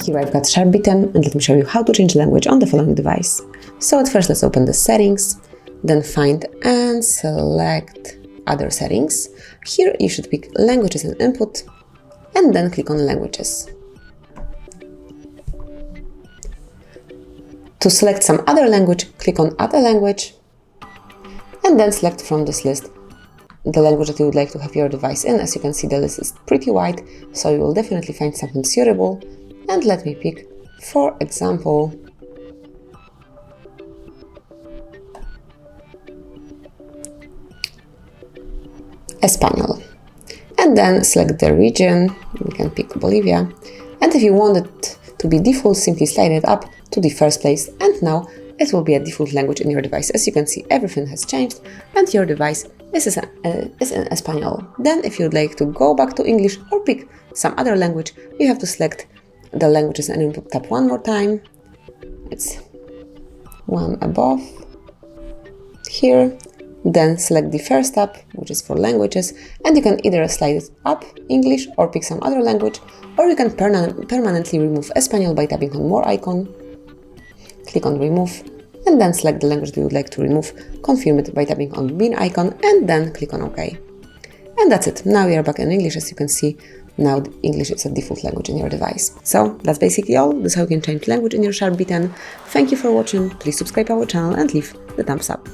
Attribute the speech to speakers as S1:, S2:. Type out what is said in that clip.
S1: Here I've got SHARP B10 and let me show you how to change language on the following device. So at first let's open the settings, then find and select other settings. Here you should pick languages and input and then click on languages. To select some other language, click on other language and then select from this list the language that you would like to have your device in. As you can see, the list is pretty wide, so you will definitely find something suitable. And let me pick, for example, Espanol. And then select the region. We can pick Bolivia. And if you want it to be default, simply slide it up to the first place. And now it will be a default language in your device. As you can see, everything has changed and your device is in Espanol. Then if you'd like to go back to English or pick some other language, you have to select the languages and input tab one more time. It's one above here. Then select the first tab, which is for languages, and you can either slide it up English or pick some other language, or you can permanently remove Espanol by tapping on more icon, click on remove, and then select the language that you would like to remove, confirm it by tapping on bin icon, and then click on OK. And that's it. Now we are back in English. As you can see, now English is a default language in your device. So that's basically all. This is how you can change language in your SHARP B10. Thank you for watching. Please subscribe our channel and leave the thumbs up.